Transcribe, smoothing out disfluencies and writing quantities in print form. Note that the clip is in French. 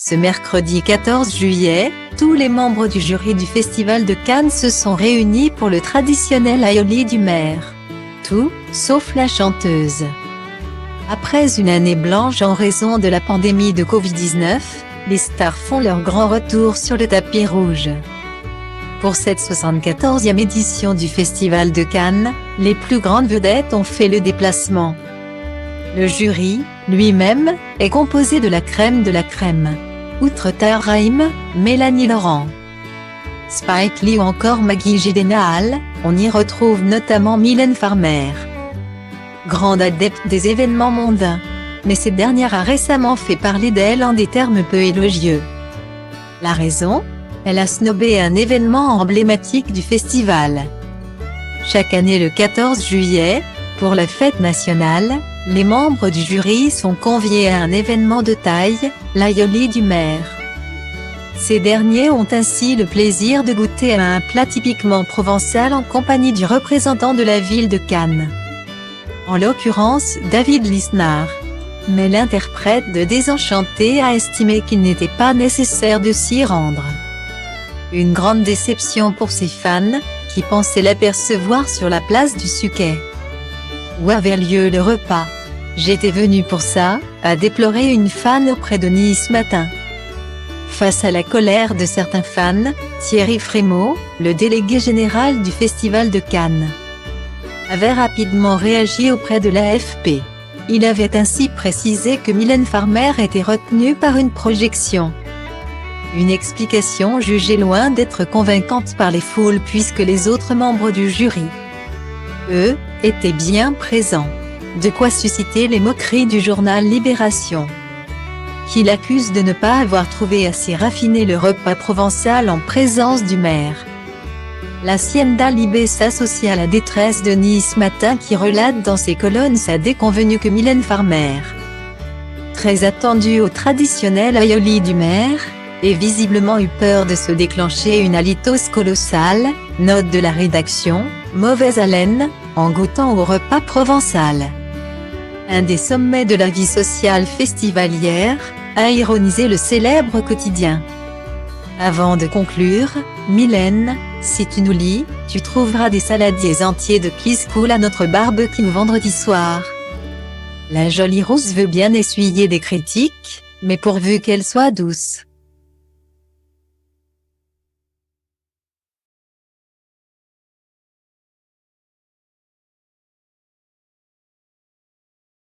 Ce mercredi 14 juillet, tous les membres du jury du Festival de Cannes se sont réunis pour le traditionnel aioli du maire. Tout, sauf la chanteuse. Après une année blanche en raison de la pandémie de Covid-19, les stars font leur grand retour sur le tapis rouge. Pour cette 74e édition du Festival de Cannes, les plus grandes vedettes ont fait le déplacement. Le jury, lui-même, est composé de la crème de la crème. Outre Tahar Rahim, Mélanie Laurent, Spike Lee ou encore Maggie Gyllenhaal, on y retrouve notamment Mylène Farmer. Grande adepte des événements mondains. Mais cette dernière a récemment fait parler d'elle en des termes peu élogieux. La raison ? Elle a snobé un événement emblématique du festival. Chaque année le 14 juillet, pour la fête nationale, les membres du jury sont conviés à un événement de taille, l'aioli du maire. Ces derniers ont ainsi le plaisir de goûter à un plat typiquement provençal en compagnie du représentant de la ville de Cannes. En l'occurrence David Lisnard. Mais l'interprète de Désenchanté a estimé qu'il n'était pas nécessaire de s'y rendre. Une grande déception pour ses fans, qui pensaient l'apercevoir sur la place du Suquet, où avait lieu le repas. J'étais venu pour ça, a déploré une fan auprès de Nice Matin. Face à la colère de certains fans, Thierry Frémaux, le délégué général du Festival de Cannes, avait rapidement réagi auprès de l'AFP. Il avait ainsi précisé que Mylène Farmer était retenue par une projection. Une explication jugée loin d'être convaincante par les foules puisque les autres membres du jury, eux, étaient bien présents. De quoi susciter les moqueries du journal Libération, qui l'accuse de ne pas avoir trouvé assez raffiné le repas provençal en présence du maire. L'Hacienda Libé s'associe à la détresse de Nice Matin qui relate dans ses colonnes sa déconvenue que Mylène Farmer, très attendue au traditionnel aioli du maire, ait visiblement eu peur de se déclencher une halitose colossale, note de la rédaction, mauvaise haleine, en goûtant au repas provençal. Un des sommets de la vie sociale festivalière, a ironisé le célèbre quotidien. Avant de conclure, Mylène, si tu nous lis, tu trouveras des saladiers entiers de kiskoul à notre barbecue vendredi soir. La jolie rousse veut bien essuyer des critiques, mais pourvu qu'elle soit douce.